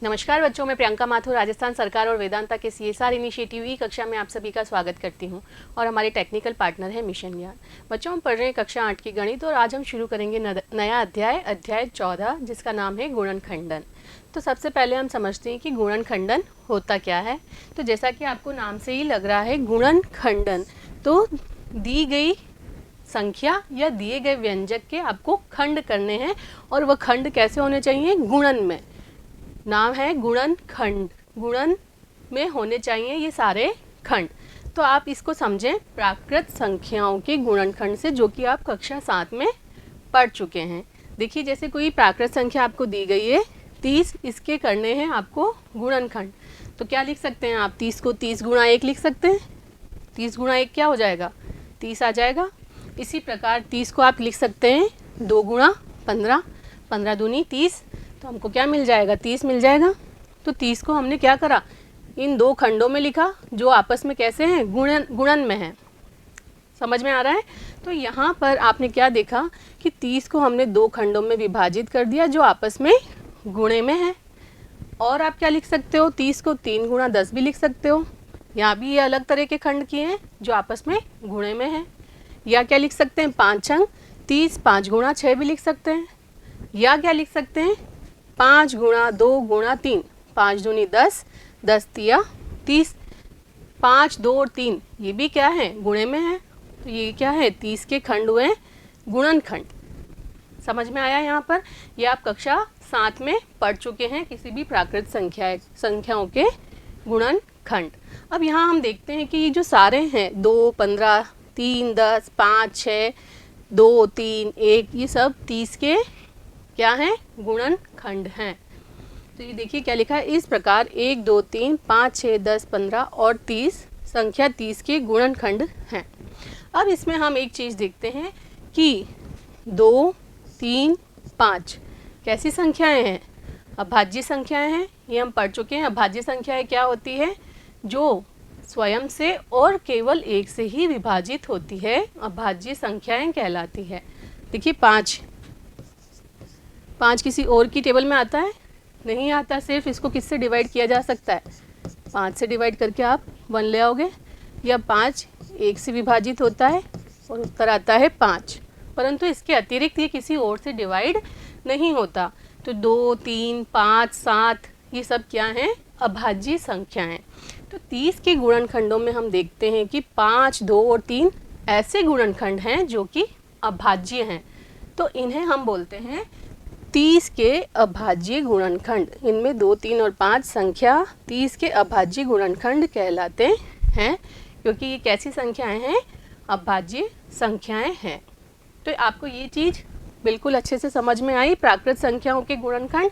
नमस्कार बच्चों, मैं प्रियंका माथुर राजस्थान सरकार और वेदांता के CSR इनिशिएटिव ई कक्षा में आप सभी का स्वागत करती हूं और हमारे टेक्निकल पार्टनर है मिशन ज्ञान। बच्चों, हम पढ़ रहे हैं कक्षा 8 की गणित और आज हम शुरू करेंगे नया अध्याय 14 जिसका नाम है गुणनखंडन। तो सबसे पहले हम समझते हैं कि गुणनखंडन होता क्या है। तो जैसा कि आपको नाम से ही लग रहा है गुणनखंडन, तो दी गई संख्या या दिए गए व्यंजक के आपको खंड करने हैं और वह खंड कैसे होने चाहिए? गुणन में। नाम है गुणनखंड, गुणन में होने चाहिए ये सारे खंड। तो आप इसको समझें प्राकृत संख्याओं के गुणनखंड से, जो कि आप कक्षा 7 में पढ़ चुके हैं। देखिए, जैसे कोई प्राकृत संख्या आपको दी गई है 30, इसके करने हैं आपको गुणनखंड। तो क्या लिख सकते हैं आप? 30 को 30 गुणा 1 लिख सकते हैं। 30 गुणा 1 क्या हो जाएगा? 30 आ जाएगा। इसी प्रकार 30 को आप लिख सकते हैं 2 गुणा 15, 15 दूनी 30, तो हमको क्या मिल जाएगा? 30 मिल जाएगा। तो 30 को हमने क्या करा? इन दो खंडों में लिखा जो आपस में कैसे हैं? गुणन में है। समझ में आ रहा है? तो यहाँ पर आपने क्या देखा कि 30 को हमने दो खंडों में विभाजित कर दिया जो आपस में गुणे में है। और आप क्या लिख सकते हो? 30 को 3 गुणा 10 भी लिख सकते हो। यहाँ भी ये अलग तरह के खंड किए हैं जो आपस में गुणे में है। या क्या लिख सकते हैं? 5 अंक 30 5 गुणा 6 भी लिख सकते हैं। या क्या लिख सकते हैं? 5 गुणा 2 गुणा 3, 5 दूनी 10, 10 तिया 30, 5 2 और 3 ये भी क्या है? गुणे में है। तो ये क्या है? 30 के खंड हुए गुणनखंड। समझ में आया? यहाँ पर ये आप कक्षा 7 में पढ़ चुके हैं किसी भी प्राकृत संख्याओं के गुणनखंड। अब यहाँ हम देखते हैं कि ये जो सारे हैं 2 15 3 10 5 6 2 3 1, ये सब 30 के क्या हैं? गुणनखंड हैं। तो ये देखिए क्या लिखा है इस प्रकार 1 2 3 5 6 10 15 और 30 संख्या 30 के गुणनखंड हैं। अब इसमें हम एक चीज़ देखते हैं कि 2 3 5 कैसी संख्याएं हैं? अभाज्य संख्याएं हैं। ये हम पढ़ चुके हैं। अभाज्य संख्याएं क्या होती है? जो स्वयं से और केवल एक से ही विभाजित होती है, अभाज्य संख्याएं कहलाती है। देखिए 5 किसी और की टेबल में आता है? नहीं आता। सिर्फ इसको किससे डिवाइड किया जा सकता है? 5 से डिवाइड करके आप 1 ले आओगे। या 5 1 से विभाजित होता है और उत्तर आता है 5, परंतु इसके अतिरिक्त ये किसी और से डिवाइड नहीं होता। तो 2 3 5 7 ये सब क्या हैं? अभाज्य संख्याएं। तो 30 के गुणनखंडों में हम देखते हैं कि 5 2 और 3 ऐसे गुणनखंड हैं जो कि अभाज्य हैं। तो इन्हें हम बोलते हैं 30 के अभाज्य गुणनखंड। इनमें 2 3 और 5 संख्या 30 के अभाज्य गुणनखंड कहलाते हैं, क्योंकि ये कैसी संख्याएं हैं? अभाज्य संख्याएं हैं। तो आपको ये चीज़ बिल्कुल अच्छे से समझ में आई प्राकृत संख्याओं के गुणनखंड।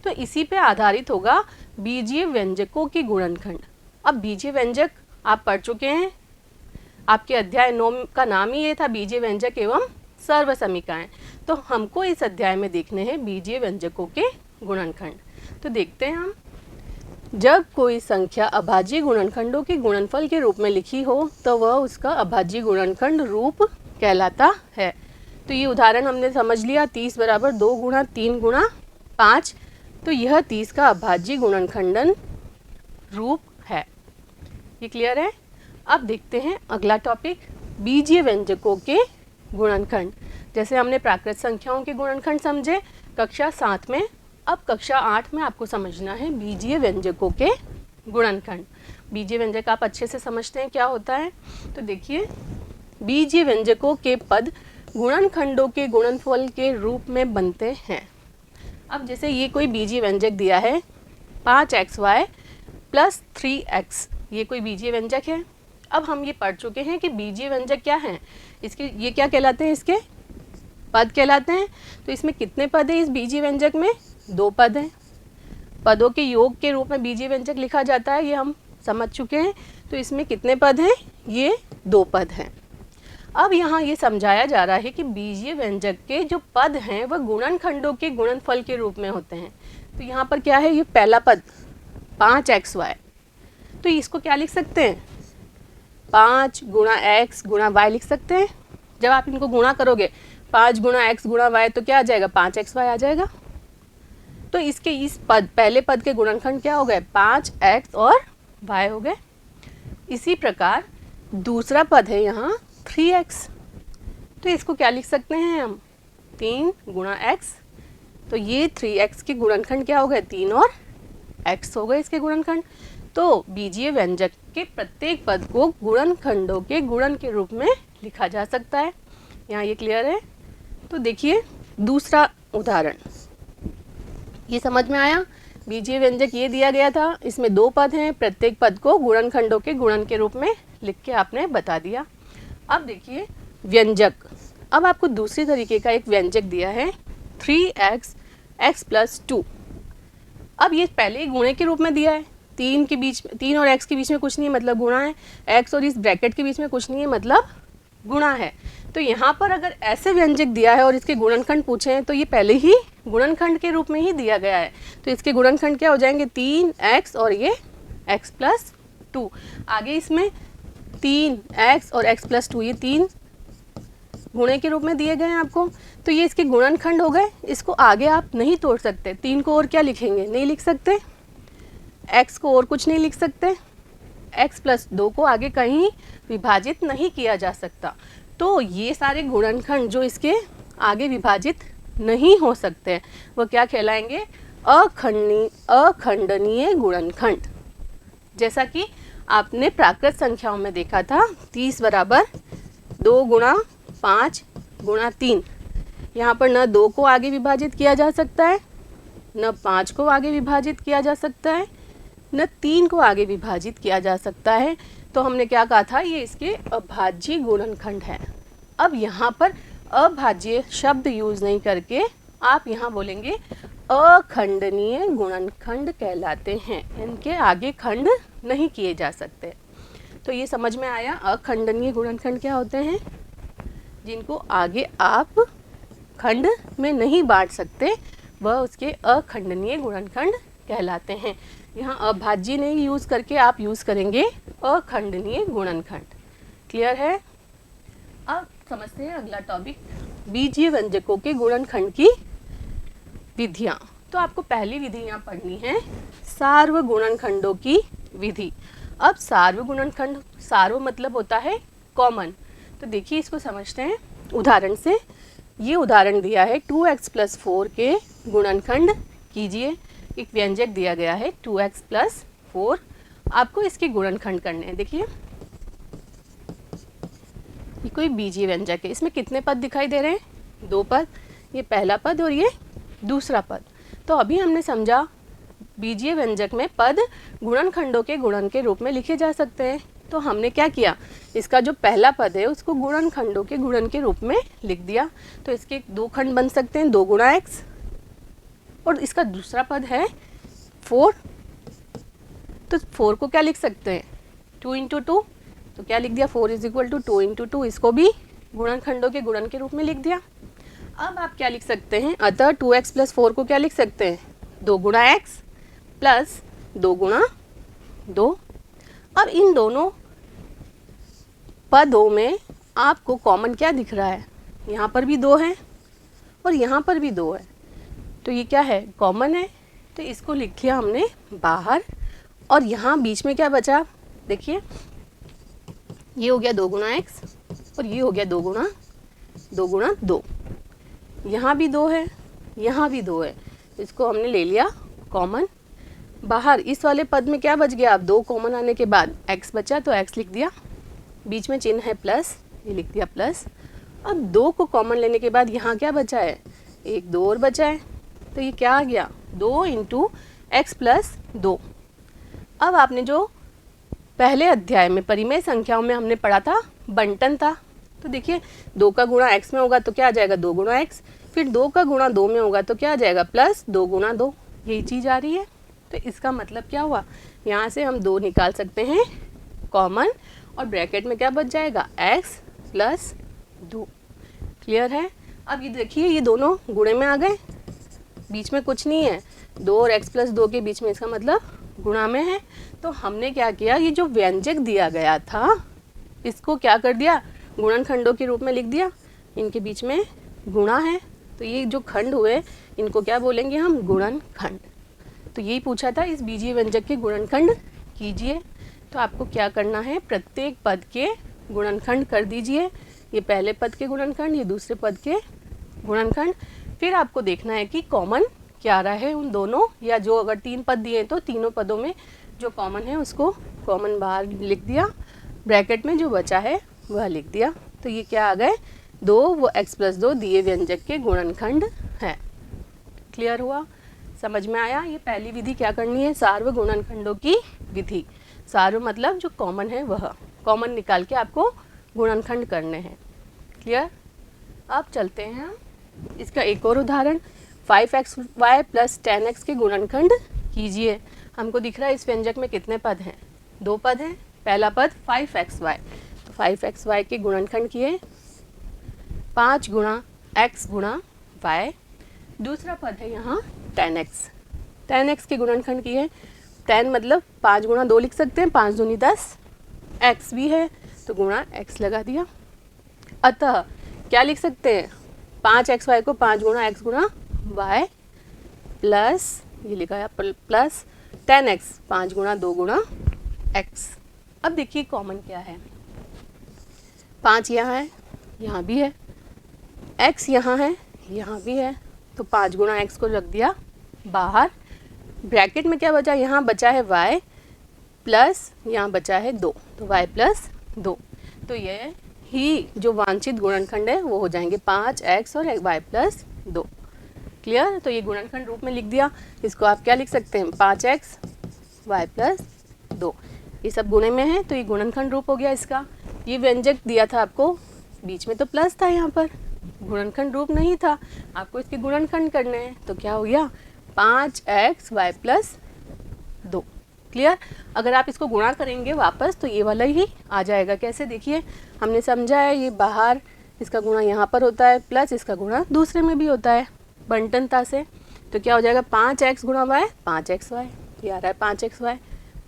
तो इसी पे आधारित होगा बीजीय व्यंजकों के गुणनखंड। अब बीजीय व्यंजक आप पढ़ चुके हैं। आपके अध्याय 9 का नाम ही ये था, बीजीय व्यंजक एवं सर्वसमीकाएं। तो हमको इस अध्याय में देखने हैं बीजीय व्यंजकों के गुणनखंड। तो देखते हैं हम। जब कोई संख्या अभाज्य गुणनखंडों के गुणनफल के रूप में लिखी हो तो वह उसका अभाज्य गुणनखंड रूप कहलाता है। तो ये उदाहरण हमने समझ लिया। 30 बराबर 2 गुणा 3 गुणा 5, तो यह 30 का अभाज्य गुणनखंडन रूप है। ये क्लियर है? अब देखते हैं अगला टॉपिक, बीजीय व्यंजकों के गुणनखंड। जैसे हमने प्राकृत संख्याओं के गुणनखंड समझे कक्षा 7 में, अब कक्षा 8 में आपको समझना है बीजीय व्यंजकों के गुणनखंड। बीजीय व्यंजक आप अच्छे से समझते हैं क्या होता है? तो देखिए, बीजीय व्यंजकों के पद गुणनखंडों के गुणनफल के रूप में बनते हैं। अब जैसे ये कोई बीजीय व्यंजक दिया है 5xy प्लस 3x, ये कोई बीजीय व्यंजक है। अब हम ये पढ़ चुके हैं कि बीजीय व्यंजक क्या है। इसके ये क्या कहलाते हैं? इसके पद कहलाते हैं। तो इसमें कितने पद हैं? इस बीजीय व्यंजक में 2 पद हैं। पदों के योग के रूप में बीजीय व्यंजक लिखा जाता है, ये हम समझ चुके हैं। तो इसमें कितने पद हैं? ये 2 पद हैं। अब यहाँ ये समझाया जा रहा है कि बीजीय व्यंजक के जो पद हैं वह गुणनखंडों के गुणनफल के रूप में होते हैं। तो यहाँ पर क्या है? ये पहला पद 5xy, तो इसको क्या लिख सकते हैं? 5 गुणा x गुणा y लिख सकते हैं। जब आप इनको गुणा करोगे 5 गुणा x गुणा y तो क्या आ जाएगा? 5xy आ जाएगा। तो इसके इस पद, पहले पद के गुणनखंड क्या हो गए, 5x और y हो गए। इसी प्रकार दूसरा पद है यहाँ 3x, तो इसको क्या लिख सकते हैं हम, 3 गुणा x। तो ये 3x के गुणनखंड क्या हो गए, 3 और x हो गए इसके गुणनखंड। तो बीजीय व्यंजक के प्रत्येक पद को गुणनखंडों के गुणन के रूप में लिखा जा सकता है। यहाँ ये क्लियर है। तो देखिए दूसरा उदाहरण, ये समझ में आया। बीजीय व्यंजक ये दिया गया था, इसमें 2 पद हैं, प्रत्येक पद को गुणनखंडों के गुणन के रूप में लिख के आपने बता दिया। अब देखिए व्यंजक, अब आपको दूसरी तरीके का एक व्यंजक दिया है 3x x + 2। अब ये पहले ही गुणे के रूप में दिया है, 3 और x के बीच में कुछ नहीं है मतलब गुणा है, x और इस ब्रैकेट के बीच में कुछ नहीं है मतलब गुणा है। तो यहाँ पर अगर ऐसे व्यंजक दिया है और इसके गुणनखंड पूछे हैं तो ये पहले ही गुणनखंड के रूप में ही दिया गया है। तो इसके गुणनखंड क्या हो जाएंगे, 3x और ये x + 2। आगे इसमें 3x और x + 2 ये 3 गुणे के रूप में दिए गए हैं आपको, तो ये इसके गुणनखंड हो गए। इसको आगे आप नहीं तोड़ सकते, 3 को और क्या लिखेंगे, नहीं लिख सकते, x को और कुछ नहीं लिख सकते, x + 2 को आगे कहीं विभाजित नहीं किया जा सकता। तो ये सारे गुणनखंड जो इसके आगे विभाजित नहीं हो सकते वो क्या कहलाएंगे, अखंडनीय गुणनखंड। जैसा कि आपने प्राकृत संख्याओं में देखा था, 30 बराबर 2 गुणा 5 गुणा 3। यहाँ पर न 2 को आगे विभाजित किया जा सकता है, न 5 को आगे विभाजित किया जा सकता है, न 3 को आगे विभाजित किया जा सकता है। तो हमने क्या कहा था, ये इसके अभाज्य गुणनखंड है। अब यहाँ पर अभाज्य शब्द यूज नहीं करके आप यहाँ बोलेंगे अखंडनीय गुणनखंड कहलाते हैं, इनके आगे खंड नहीं किए जा सकते। तो ये समझ में आया, अखंडनीय गुणनखंड क्या होते हैं, जिनको आगे आप खंड में नहीं बांट सकते, वह उसके अखंडनीय गुणनखंड कहलाते हैं। यहाँ अभाज्य नहीं यूज़ करके आप यूज़ करेंगे अखंडनीय गुणनखंड। क्लियर है। अब समझते हैं अगला टॉपिक, बीजीय व्यंजकों के गुणनखंड की विधियाँ। तो आपको पहली विधि यहाँ पढ़नी है सार्वगुणनखंडों की विधि। अब सार्वगुणनखंड, सार्व मतलब होता है कॉमन। तो देखिए इसको समझते हैं उदाहरण से। ये उदाहरण दिया है 2x + 4 के गुणनखंड कीजिए। एक व्यंजक दिया गया है 2x + 4, आपको इसके गुणनखंड करने हैं। देखिए ये कोई बीजीय व्यंजक है, इसमें कितने पद दिखाई दे रहे हैं, 2 पद, ये पहला पद और ये दूसरा पद। तो अभी हमने समझा बीजीय व्यंजक में पद गुणनखंडों के गुणन के रूप में लिखे जा सकते हैं। तो हमने क्या किया, इसका जो पहला पद है उसको गुणनखंडों के गुणन के रूप में लिख दिया। तो इसके 2 खंड बन सकते हैं, 2 गुणा x, और इसका दूसरा पद है 4, तो 4 को क्या लिख सकते हैं, 2 × 2। तो क्या लिख दिया, 4 = 2 × 2, इसको भी गुणनखंडों के गुणन के रूप में लिख दिया। अब आप क्या लिख सकते हैं, अतः 2x + 4 को क्या लिख सकते हैं, 2 गुणा x + 2 गुणा 2। अब इन दोनों पदों में आपको कॉमन क्या दिख रहा है, यहाँ पर भी 2 है और यहाँ पर भी 2 है, तो ये क्या है, कॉमन है। तो इसको लिख लिया हमने बाहर। और यहाँ बीच में क्या बचा, देखिए ये हो गया 2 गुणा x और ये हो गया 2 गुणा 2। यहाँ भी 2 है, यहाँ भी 2 है, इसको हमने ले लिया कॉमन बाहर। इस वाले पद में क्या बच गया, अब 2 कॉमन आने के बाद x बचा तो x लिख दिया, बीच में चिन्ह है प्लस, ये लिख दिया प्लस। अब 2 को कॉमन लेने के बाद यहाँ क्या बचा है, 1 2 और बचा है, तो ये क्या आ गया, 2 × x + 2। अब आपने जो पहले अध्याय में परिमेय संख्याओं में हमने पढ़ा था बंटन था, तो देखिए 2 का गुणा x में होगा तो क्या आ जाएगा, 2 गुणा x, फिर 2 का गुणा 2 में होगा तो क्या आ जाएगा, +2 गुणा 2, यही चीज़ आ रही है। तो इसका मतलब क्या हुआ, यहाँ से हम 2 निकाल सकते हैं कॉमन, और ब्रैकेट में क्या बच जाएगा, x + 2। क्लियर है। अब ये देखिए ये दोनों गुणे में आ गए, बीच में कुछ नहीं है, 2 और x + 2 के बीच में, इसका मतलब गुणा में है। तो हमने क्या किया, ये जो व्यंजक दिया गया था इसको क्या कर दिया, गुणनखंडों के रूप में लिख दिया, इनके बीच में गुणा है तो ये जो खंड हुए इनको क्या बोलेंगे हम, गुणनखंड। तो यही पूछा था, इस बीजीय व्यंजक के गुणनखंड कीजिए। तो आपको क्या करना है, प्रत्येक पद के गुणनखंड कर दीजिए। ये पहले पद के गुणनखंड, ये दूसरे पद के गुणनखंड। फिर आपको देखना है कि कॉमन क्या आ रहा है उन दोनों, या जो अगर 3 पद दिए तो तीनों पदों में जो कॉमन है उसको कॉमन बाहर लिख दिया, ब्रैकेट में जो बचा है वह लिख दिया। तो ये क्या आ गए, 2 वो x+2 दिए व्यंजक के गुणनखंड है। क्लियर हुआ, समझ में आया। ये पहली विधि क्या करनी है, सार्व गुणनखंडों की विधि। सार्व मतलब जो कॉमन है वह, कॉमन निकाल के आपको गुणनखंड करने हैं। क्लियर। अब चलते हैं इसका एक और उदाहरण, 5xy + 10x के गुणनखंड कीजिए। हमको दिख रहा है इस व्यंजक में कितने पद हैं, 2 पद हैं। पहला पद 5xy, तो 5xy के गुणनखंड किए 5 गुणा x गुणा y। दूसरा पद है यहाँ 10x, 10x के गुणनखंड किए, 10 मतलब 5 गुणा 2 लिख सकते हैं, 5 दूनी 10, x भी है तो गुणा x लगा दिया। अतः क्या लिख सकते हैं, 5xy को 5 गुणा x गुणा y प्लस, ये लिखा प्लस 10x 5 गुणा 2 गुणा x। अब देखिए कॉमन क्या है, 5 यहाँ है, यहाँ भी है, x यहाँ है, यहाँ भी है, तो 5 गुणा x को रख दिया बाहर। ब्रैकेट में क्या बचा, यहाँ बचा है y प्लस यहाँ बचा है 2, तो y + 2। तो ये ही जो वांछित गुणनखंड है वो हो जाएंगे 5x और y + 2। क्लियर। तो ये गुणनखंड रूप में लिख दिया। इसको आप क्या लिख सकते हैं, 5x y + 2। ये सब गुणे में है तो ये गुणनखंड रूप हो गया इसका। ये व्यंजक दिया था आपको, बीच में तो प्लस था, यहाँ पर गुणनखंड रूप नहीं था, आपको इसके गुणनखंड करने हैं। तो क्या हो गया, 5x y + 2। क्लियर। अगर आप इसको गुणा करेंगे वापस तो ये वाला ही आ जाएगा। कैसे, देखिए हमने समझा है, ये बाहर इसका गुणा यहाँ पर होता है, प्लस इसका गुणा दूसरे में भी होता है बंटनता से। तो क्या हो जाएगा, 5x गुणा y 5xy, ये आ रहा है 5xy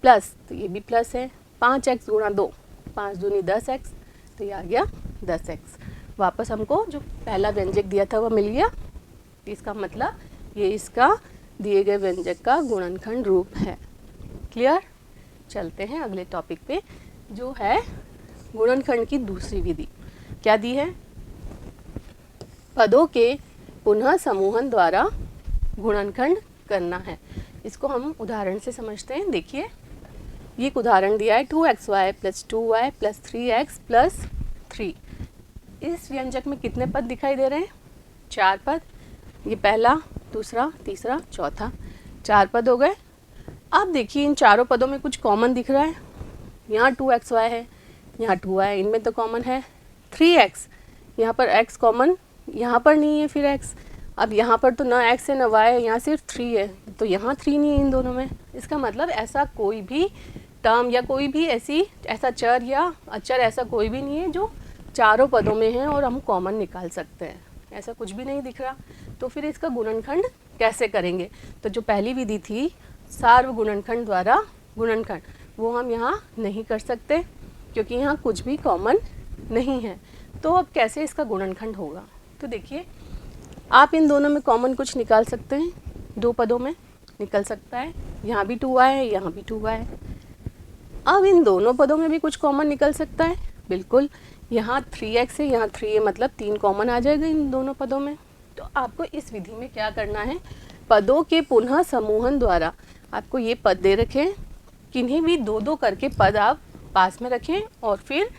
प्लस, तो ये भी प्लस है, 5x गुणा 2 5 दूनी 10x, तो ये आ गया 10x। वापस हमको जो पहला व्यंजक दिया था वह मिल गया। इसका मतलब ये इसका दिए गए व्यंजक का गुणनखंड रूप है। क्लियर। चलते हैं अगले टॉपिक पे, जो है गुणनखंड की दूसरी विधि। क्या दी है, पदों के पुनः समूहन द्वारा गुणनखंड करना है। इसको हम उदाहरण से समझते हैं। देखिए ये एक उदाहरण दिया है, 2xy + 2y + 3x + 3। इस व्यंजक में कितने पद दिखाई दे रहे हैं, 4 पद। ये पहला, दूसरा, तीसरा, चौथा, 4 पद हो गए। अब देखिए इन चारों पदों में कुछ कॉमन दिख रहा है, यहाँ 2xy है, यहाँ 2y, इनमें तो कॉमन है। 3x, यहाँ पर x कॉमन, यहाँ पर नहीं है फिर x। अब यहाँ पर तो ना x है ना y है, यहाँ सिर्फ 3 है, तो यहाँ 3 नहीं है इन दोनों में। इसका मतलब ऐसा कोई भी टर्म या कोई भी ऐसा चर या अचर ऐसा कोई भी नहीं है जो चारों पदों में है और हम कॉमन निकाल सकते हैं, ऐसा कुछ भी नहीं दिख रहा। तो फिर इसका गुणनखंड कैसे करेंगे, तो जो पहली विधि थी सार्व गुणनखंड द्वारा गुणनखंड, वो हम यहाँ नहीं कर सकते क्योंकि यहाँ कुछ भी कॉमन नहीं है। तो अब कैसे इसका गुणनखंड होगा, तो देखिए आप इन दोनों में कॉमन कुछ निकाल सकते हैं, 2 पदों में निकल सकता है, यहाँ भी 2y है, यहाँ भी 2y है। अब इन दोनों पदों में भी कुछ कॉमन निकल सकता है, बिल्कुल। यहाँ 3x है, यहाँ 3 है, मतलब 3 कॉमन आ जाएगा इन दोनों पदों में। तो आपको इस विधि में क्या करना है, पदों के पुनः समूहन द्वारा, आपको ये पद दे रखें, किन्हीं भी 2-2 करके पद आप पास में रखें और फिर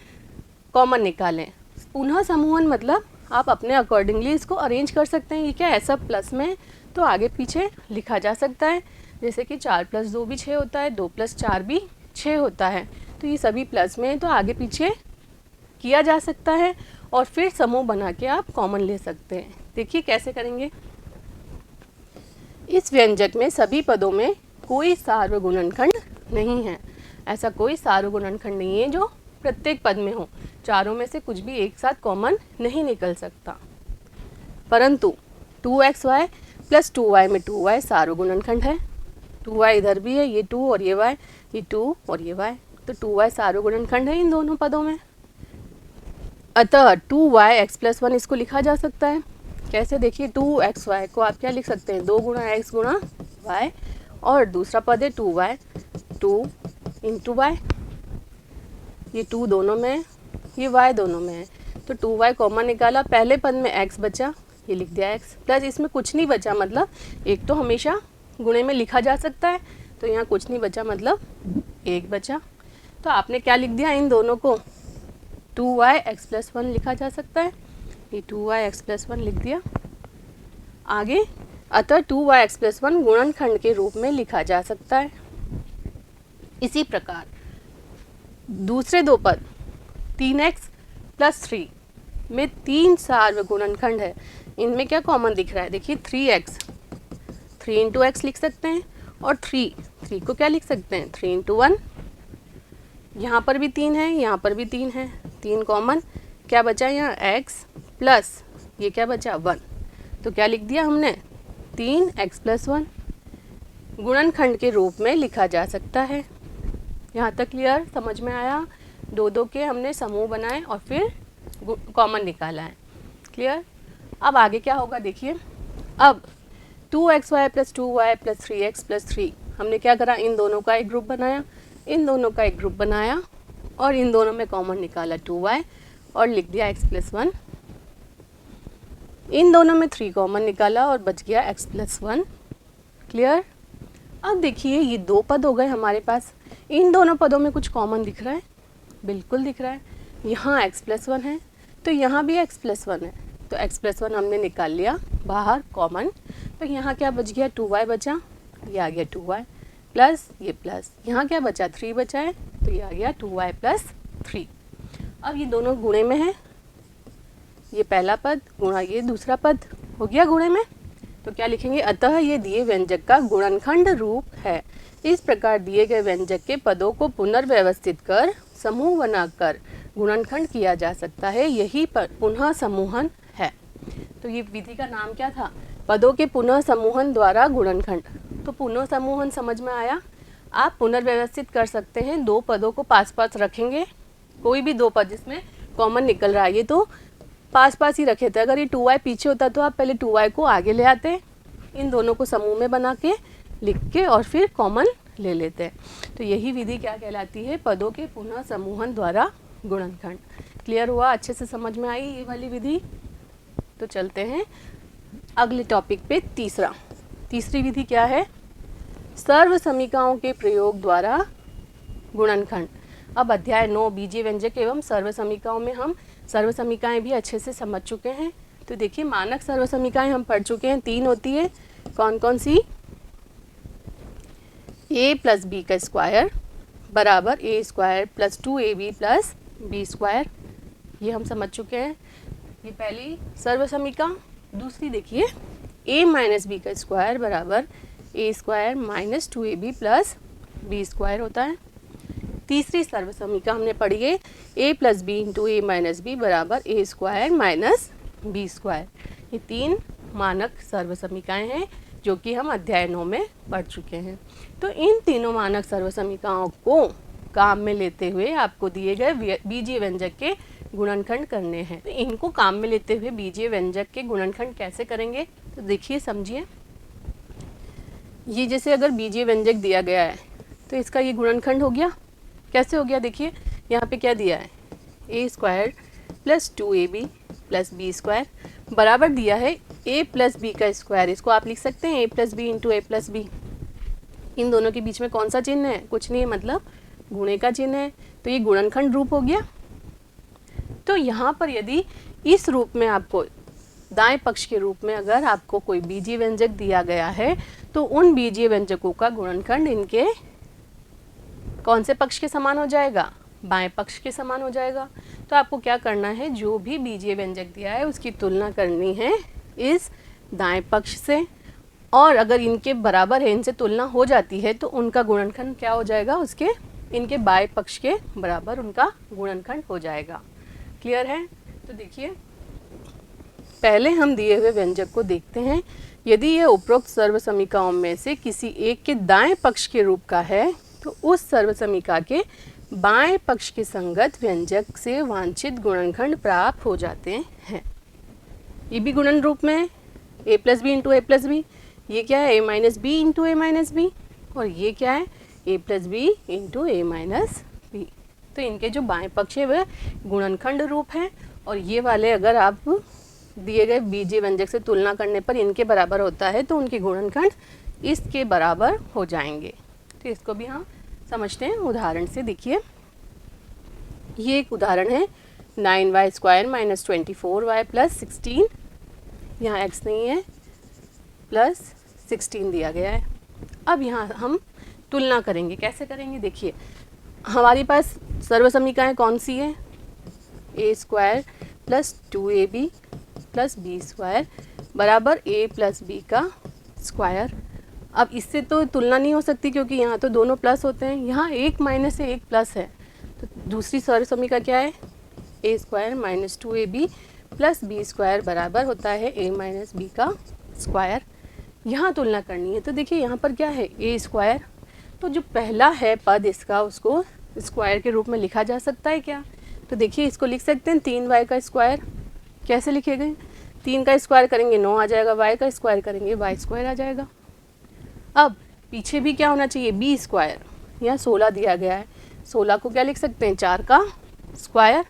कॉमन निकालें। पुनः समूहन मतलब आप अपने अकॉर्डिंगली इसको अरेंज कर सकते हैं। ये क्या ऐसा प्लस में तो आगे पीछे लिखा जा सकता है, जैसे कि 4 + 2 भी 6 होता है, 2 + 4 भी 6 होता है। तो ये सभी प्लस में तो आगे पीछे किया जा सकता है और फिर समूह बना के आप कॉमन ले सकते हैं। देखिए कैसे करेंगे। इस व्यंजक में सभी पदों में कोई सार्व गुणनखंड नहीं है, ऐसा कोई सार्व गुणनखंड नहीं है जो प्रत्येक पद में हो, चारों में से कुछ भी एक साथ कॉमन नहीं निकल सकता। परंतु 2xy + 2y में 2y सार्व गुणनखंड है, 2y इधर भी है, ये 2 और ये y, ये 2 और ये y, तो 2y सार्व गुणनखंड है इन दोनों पदों में। अतः 2y x + 1 इसको लिखा जा सकता है, कैसे देखिए, 2xy को आप क्या लिख सकते हैं, 2 गुणा x गुणा y, और दूसरा पद है 2y, 2 इंटू वाई, ये 2 दोनों में है, ये y दोनों में है, तो 2y कॉमन निकाला, पहले पद में x बचा, ये लिख दिया x, प्लस इसमें कुछ नहीं बचा, मतलब एक तो हमेशा गुणे में लिखा जा सकता है, तो यहाँ कुछ नहीं बचा मतलब 1 बचा। तो आपने क्या लिख दिया, इन दोनों को 2yx प्लस 1 लिखा जा सकता है, ये 2yx प्लस 1 लिख दिया। आगे, अतः 2yx प्लस 1 गुणनखंड के रूप में लिखा जा सकता है। इसी प्रकार दूसरे दो पद 3x प्लस 3 में 3 सार्व गुणनखंड है, इनमें क्या कॉमन दिख रहा है, देखिए 3x, 3 इंटू एक्स लिख सकते हैं, और 3 को क्या लिख सकते हैं, 3 इंटू 1, यहाँ पर भी 3 है, यहाँ पर भी 3 है, 3 कॉमन, क्या बचा यहाँ x प्लस ये क्या बचा 1, तो क्या लिख दिया हमने, 3x प्लस 1 गुणनखंड के रूप में लिखा जा सकता है। यहाँ तक क्लियर, समझ में आया, दो के हमने समूह बनाए और फिर कॉमन निकाला है, क्लियर। अब आगे क्या होगा देखिए, अब 2xy plus 2y plus 3x plus 3 हमने क्या करा, इन दोनों का एक ग्रुप बनाया, इन दोनों का एक ग्रुप बनाया, और इन दोनों में कॉमन निकाला 2y और लिख दिया x प्लस 1, इन दोनों में 3 कॉमन निकाला और बच गया x प्लस 1, क्लियर। अब देखिए ये 2 पद हो गए हमारे पास, इन दोनों पदों में कुछ कॉमन दिख रहा है, बिल्कुल दिख रहा है, यहाँ x प्लस 1 है तो यहाँ भी x प्लस 1 है, तो x प्लस 1 हमने निकाल लिया बाहर कॉमन, तो यहाँ क्या बच गया, 2y बचा, ये आ गया 2y प्लस ये प्लस, यहाँ क्या बचा, 3 बचा है, तो ये आ गया 2y प्लस 3। अब ये दोनों गुणे में है, ये पहला पद गुणा ये दूसरा पद हो गया गुणे में, तो क्या लिखेंगे, अतः ये दिए व्यंजक का गुणनखंड रूप है। इस प्रकार दिए गए व्यंजक के पदों को पुनर्व्यवस्थित कर समूह बनाकर गुणनखंड किया जा सकता है, यही पुनः समूहन है। तो ये विधि का नाम क्या था, पदों के पुनः समूहन द्वारा गुणनखंड। तो पुनः समूहन समझ में आया, आप पुनर्व्यवस्थित कर सकते हैं, 2 पदों को पास पास रखेंगे, कोई भी 2 पद जिसमें कॉमन निकल रहा है, ये तो पास पास ही रखे थे, अगर ये 2y पीछे होता तो आप पहले 2y को आगे ले आते, इन दोनों को समूह में बना के लिख के और फिर कॉमन ले लेते हैं। तो यही विधि क्या कहलाती है, पदों के पुनः समूहन द्वारा गुणनखंड। क्लियर हुआ, अच्छे से समझ में आई ये वाली विधि। तो चलते हैं अगले टॉपिक पे, तीसरी विधि क्या है, सर्व समीकाओं के प्रयोग द्वारा गुणनखंड। अब अध्याय 9 बीजीय व्यंजक एवं सर्व समीकाओं में हम सर्व समीकाएं भी अच्छे से समझ चुके हैं। तो देखिए मानक सर्व समीकाएं हम पढ़ चुके हैं, 3 होती है, कौन कौन सी, a प्लस बी का स्क्वायर बराबर a square plus 2ab plus B square, ये हम समझ चुके हैं, ये पहली सर्व समीका। दूसरी देखिए a माइनस बी का स्क्वायर बराबर a square minus 2ab plus B square होता है। तीसरी सर्व समीका हमने पढ़ी है a plus B into A minus B बराबर a square minus B square. ये 3 मानक सर्व समीकाएं हैं जो कि हम अध्याय 9 में पढ़ चुके हैं। तो इन तीनों मानक सर्व समीकाओं को काम में लेते हुए आपको दिए गए बीजीय व्यंजक के गुणनखंड करने हैं। तो इनको काम में लेते हुए बीजीय व्यंजक के गुणनखंड कैसे करेंगे, तो देखिए समझिए, ये जैसे अगर बीजीय व्यंजक दिया गया है तो इसका ये गुणनखंड हो गया, कैसे हो गया, देखिए यहाँ पे क्या दिया है, a square plus 2ab plus B square बराबर दिया है a प्लस बी का स्क्वायर, इसको आप लिख सकते हैं a plus B into A plus B. इन दोनों के बीच में कौन सा चिन्ह है, कुछ नहीं है, मतलब गुणे का चिन्ह है, तो ये गुणनखंड रूप हो गया। तो यहाँ पर यदि इस रूप में आपको दाएं पक्ष के रूप में अगर आपको कोई बीजीय व्यंजक दिया गया है तो उन बीजीय व्यंजकों का गुणनखंड इनके कौन से पक्ष के समान हो जाएगा, बाएं पक्ष के समान हो जाएगा। तो आपको क्या करना है, जो भी बीजीय व्यंजक दिया है उसकी तुलना करनी है इस दाएं पक्ष से, और अगर इनके बराबर है, इनसे तुलना हो जाती है, तो उनका गुणनखंड क्या हो जाएगा, उसके इनके बाएं पक्ष के बराबर उनका गुणनखंड हो जाएगा। क्लियर है। तो देखिए पहले हम दिए हुए व्यंजक को देखते हैं, यदि यह उपरोक्त सर्व समीकाओं में से किसी एक के दाएं पक्ष के रूप का है तो उस सर्व समीका के बाएं पक्ष के संगत व्यंजक से वांछित गुणनखंड प्राप्त हो जाते हैं। ये भी गुणन रूप में है, ए plus B into A plus B. ये क्या है, A minus B into A minus B. और ये क्या है, ए plus B into A minus B. तो इनके जो बाएं पक्ष है वह गुणनखंड रूप हैं, और ये वाले अगर आप दिए गए बीजीय व्यंजक से तुलना करने पर इनके बराबर होता है तो उनके गुणनखंड इसके बराबर हो जाएंगे। तो इसको भी हम समझते हैं उदाहरण से। देखिए, ये एक उदाहरण है 9y square minus 24y plus 16, यहाँ x नहीं है, प्लस 16 दिया गया है। अब यहाँ हम तुलना करेंगे। कैसे करेंगे, देखिए हमारे पास सर्वसमीकाएँ कौन सी है, A square plus 2ab plus B square बराबर ए प्लस बी का स्क्वायर। अब इससे तो तुलना नहीं हो सकती क्योंकि यहाँ तो दोनों प्लस होते हैं, यहाँ एक माइनस है एक प्लस है। तो दूसरी सर्वसमीका क्या है, A square minus 2ab plus B square बराबर होता है ए माइनस बी का स्क्वायर। यहाँ तुलना करनी है। तो देखिए यहाँ पर क्या है, ए स्क्वायर, तो जो पहला है पद इसका उसको स्क्वायर के रूप में लिखा जा सकता है क्या। तो देखिए इसको लिख सकते हैं 3y का स्क्वायर। कैसे लिखेंगे, 3 का स्क्वायर करेंगे 9 आ जाएगा, y का स्क्वायर करेंगे y स्क्वायर आ जाएगा। अब पीछे भी क्या होना चाहिए, बी स्क्वायर, यहाँ 16 दिया गया है, 16 को क्या लिख सकते हैं, 4 का स्क्वायर।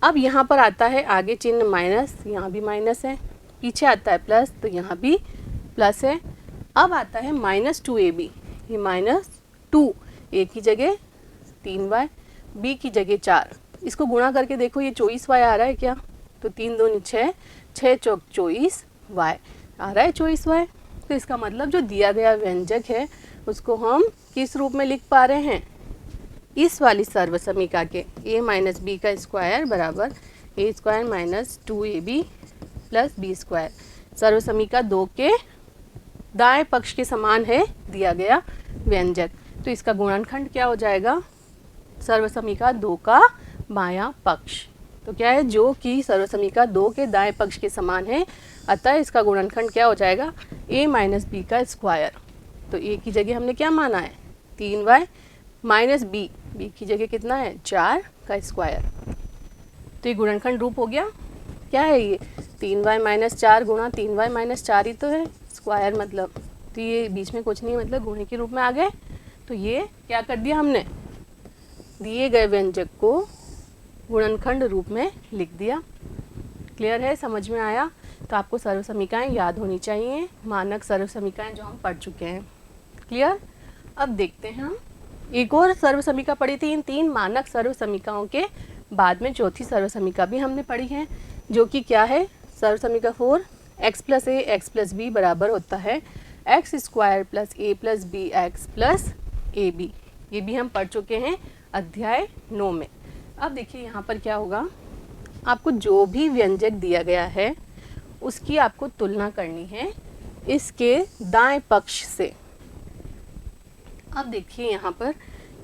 अब यहाँ पर आता है आगे चिन्ह माइनस, यहाँ भी माइनस है, पीछे आता है प्लस तो यहाँ भी प्लस है। अब आता है माइनस 2ab, ये माइनस 2, ए की जगह 3y, बी की जगह 4। इसको गुणा करके देखो ये 24y आ रहा है क्या, तो 3 दूनी 6, 6 चौक 24y आ रहा है 24y। तो इसका मतलब जो दिया गया व्यंजक है उसको हम किस रूप में लिख पा रहे हैं, इस वाली सर्वसमीका के a माइनस बी का स्क्वायर बराबर A square minus 2ab plus B square. सर्वसमीका 2 के दाएं पक्ष के समान है दिया गया व्यंजक। तो इसका गुणनखंड क्या हो जाएगा, सर्वसमीका 2 का बायां पक्ष। तो क्या है, जो कि सर्वसमीका 2 के दाएं पक्ष के समान है, अतः इसका गुणनखंड क्या हो जाएगा, a माइनस बी का स्क्वायर। तो a की जगह हमने क्या माना है, 3y माइनस b, b की जगह कितना है, 4 का स्क्वायर। तो ये गुणनखंड रूप हो गया। क्या है ये, 3y माइनस 4 गुणा 3y माइनस 4 ही तो है स्क्वायर मतलब, तो ये बीच में कुछ नहीं, मतलब गुणे के रूप में आ गए। तो ये क्या कर दिया हमने, दिए गए व्यंजक को गुणनखंड रूप में लिख दिया। क्लियर है, समझ में आया। तो आपको सर्वसमीकाएं याद होनी चाहिए, मानक सर्वसमीकाएं जो हम पढ़ चुके हैं। क्लियर। अब देखते हैं हम एक और सर्वसमीका पढ़ी थी। इन 3 मानक सर्वसमीकाओं के बाद में चौथी सर्वसमीका भी हमने पढ़ी है, जो कि क्या है, सर्वसमीका 4, x plus A X plus B बराबर होता है X square plus A plus B X plus A B. ये भी हम पढ़ चुके हैं अध्याय 9 में। अब देखिए यहाँ पर क्या होगा, आपको जो भी व्यंजक दिया गया है उसकी आपको तुलना करनी है इसके दाएं पक्ष से। अब देखिए यहाँ पर,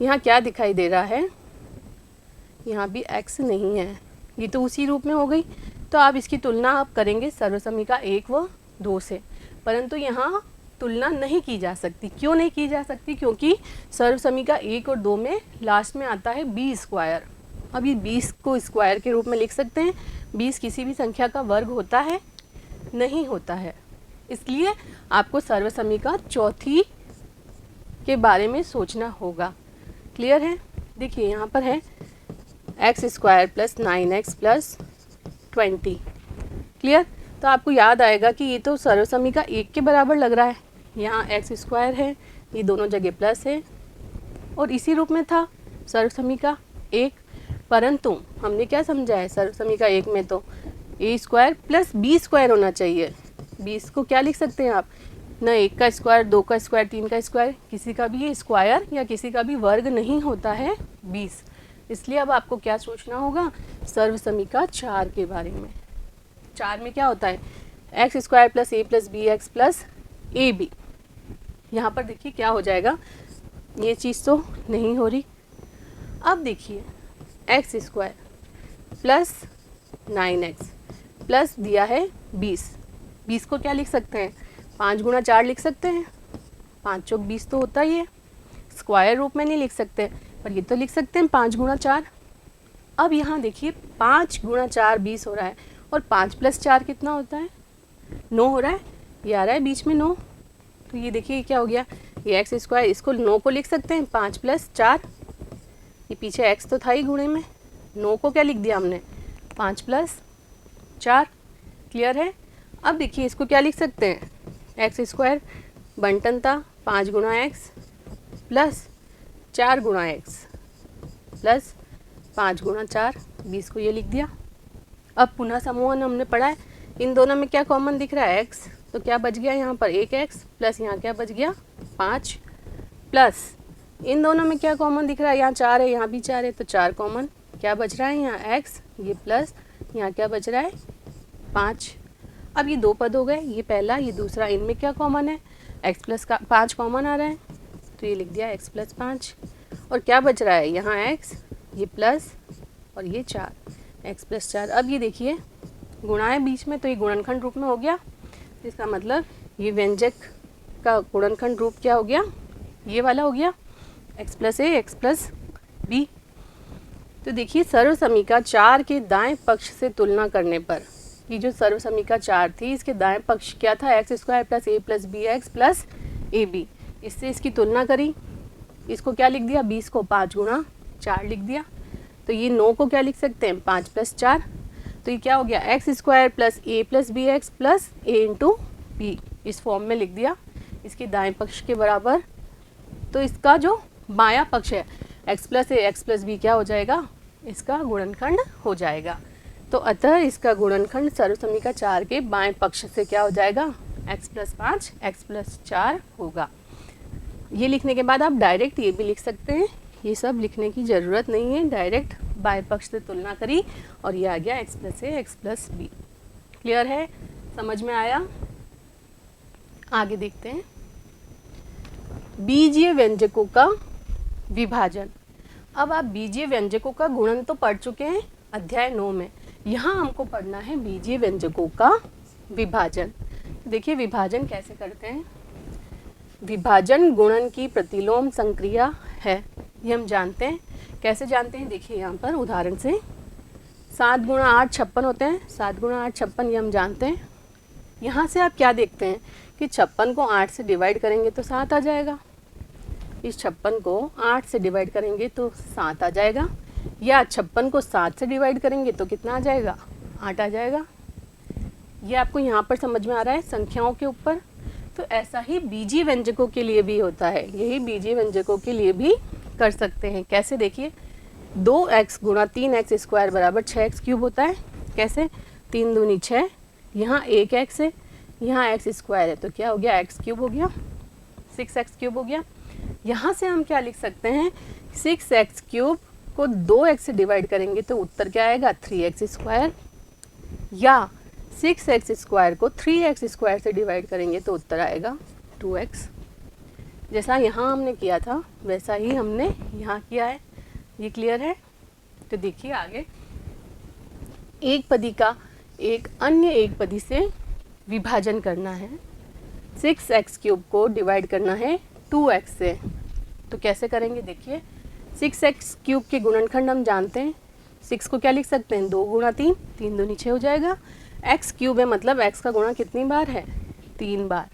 यहाँ क्या दिखाई दे रहा है, यहाँ भी x नहीं है, ये तो उसी रूप में हो गई। तो आप इसकी तुलना आप करेंगे सर्वसमीका 1 व 2 से, परंतु यहाँ तुलना नहीं की जा सकती। क्यों नहीं की जा सकती, क्योंकि सर्वसमीका 1 और 2 में लास्ट में आता है बी स्क्वायर। अब ये 20 को स्क्वायर के रूप में लिख सकते हैं। 20 किसी भी संख्या का वर्ग होता है, नहीं होता है, इसलिए आपको सर्वसमीका चौथी के बारे में सोचना होगा। क्लियर है। देखिए यहाँ पर है X square plus 9x plus 20। Clear. तो आपको याद आएगा कि ये तो सर्वसमीका 1 के बराबर लग रहा है, यहाँ एक्स स्क्वायर है, ये दोनों जगह प्लस है और इसी रूप में था सर्वसमीका 1। परंतु हमने क्या समझा है, सर्वसमीका 1 में तो ए स्क्वायर प्लस बी स्क्वायर होना चाहिए। 20 को क्या लिख सकते हैं आप, न 1 का स्क्वायर, 2 का स्क्वायर, 3 का स्क्वायर, किसी का भी ये स्क्वायर या किसी का भी वर्ग नहीं होता है 20। इसलिए अब आपको क्या सोचना होगा, सर्वसमीका 4 के बारे में। 4 में क्या होता है, X square plus A plus B X plus A B. यहाँ पर देखिए क्या हो जाएगा, ये चीज़ तो नहीं हो रही। अब देखिए x square plus 9x plus दिया है 20। 20 को क्या लिख सकते हैं, 5 गुणा 4 लिख सकते हैं, 5 चौक 20 तो होता ही है। स्क्वायर रूप में नहीं लिख सकते, पर ये तो लिख सकते हैं 5 गुणा 4। अब यहाँ देखिए 5 गुणा 4 20 हो रहा है और 5 + 4 कितना होता है? 9 हो रहा है, ये आ रहा है बीच में 9। तो ये देखिए ये क्या हो गया, ये एक्स स्क्वायर, इसको 9 को लिख सकते हैं 5 + 4, ये पीछे एक्स तो था ही गुणे में, 9 को क्या लिख दिया हमने 5 + 4। क्लियर है? अब देखिए इसको क्या लिख सकते हैं, एक्स स्क्वायर बंटन था 5 गुणा एक्स प्लस 4 गुणा एक्स प्लस 5 गुणा 4, 20 को ये लिख दिया। अब पुनः समूहन हमने पढ़ा है, इन दोनों में क्या कॉमन दिख रहा है एक्स, तो क्या बच गया यहाँ पर 1 एक्स प्लस यहाँ क्या बच गया 5, प्लस इन दोनों में क्या कॉमन दिख रहा है, यहाँ 4 है यहाँ भी 4 है तो 4 कॉमन, क्या बच रहा है यहाँ एक्स, ये प्लस यहाँ क्या बच रहा है 5। अब ये 2 पद हो गए, ये पहला ये दूसरा, इनमें क्या कॉमन है x प्लस का 5 कॉमन आ रहा है तो ये लिख दिया x + 5। और क्या बच रहा है यहाँ x, ये प्लस और ये 4, x + 4। अब ये देखिए गुणा है बीच में तो ये गुणनखंड रूप में हो गया, इसका मतलब ये व्यंजक का गुणनखंड रूप क्या हो गया, ये वाला हो गया x + a x + b। तो देखिए सर्वसमीका 4 के दाएं पक्ष से तुलना करने पर, ये जो सर्वसमीका 4 थी इसके दाएं पक्ष क्या था x² + a + bx + ab, इससे इसकी तुलना करी, इसको क्या लिख दिया 20 को 5 गुणा 4 लिख दिया, तो ये 9 को क्या लिख सकते हैं 5 + 4, तो ये क्या हो गया x² + a + bx + a × b, इस फॉर्म में लिख दिया इसके दाएं पक्ष के बराबर। तो इसका जो बायां पक्ष है x + a x + b क्या हो जाएगा, इसका गुणनखंड हो जाएगा। तो अतः इसका गुणनखंड सर्वसमीका 4 के बाएं पक्ष से क्या हो जाएगा x + 5 x + 4 होगा। ये लिखने के बाद आप डायरेक्ट ये भी लिख सकते हैं, ये सब लिखने की ज़रूरत नहीं है, डायरेक्ट बाएं पक्ष से तुलना करी और ये आ गया x + a x + b। Clear है, समझ में आया? आगे देखते हैं बीजीय व्यंजकों का विभाजन। अब आप बीजीय व्यंजकों का गुणन तो पढ़ चुके हैं अध्याय 9 में, यहाँ हमको पढ़ना है बीजीय व्यंजकों का विभाजन। देखिए विभाजन कैसे करते हैं, विभाजन गुणन की प्रतिलोम संक्रिया है, ये हम जानते हैं। कैसे जानते हैं, देखिए यहाँ पर उदाहरण से 7 × 8 56 होते हैं, 7 × 8 56 ये हम जानते हैं। यहाँ से आप क्या देखते हैं कि 56 को 8 से डिवाइड करेंगे तो 7 आ जाएगा, इस 56 को 8 से डिवाइड करेंगे तो 7 आ जाएगा, या 56 को 7 से डिवाइड करेंगे तो कितना आ जाएगा 8 आ जाएगा। ये आपको यहाँ पर समझ में आ रहा है संख्याओं के ऊपर। तो ऐसा ही बीजीय व्यंजकों के लिए भी होता है, यही बीजीय व्यंजकों के लिए भी कर सकते हैं। कैसे देखिए 2x × 3x² = 6x³ होता है। कैसे 3 दूनी 6, यहाँ 1x है यहाँ x² है तो क्या हो गया x³ हो गया, 6x³ हो गया। यहाँ से हम क्या लिख सकते हैं 6x³ को 2x से डिवाइड करेंगे तो उत्तर क्या आएगा 3x², या 6x² को 3x² से डिवाइड करेंगे तो उत्तर आएगा 2x। जैसा यहाँ हमने किया था वैसा ही हमने यहाँ किया है। ये क्लियर है? तो देखिए आगे, एक पदी का एक अन्य एक पदी से विभाजन करना है, 6x³ को डिवाइड करना है 2x से, तो कैसे करेंगे देखिए 6x³ के गुणनखंड हम जानते हैं, 6 को क्या लिख सकते हैं 2 × 3, 3 दूनी 6 हो जाएगा। x³ है मतलब x का गुणा कितनी बार है 3 बार,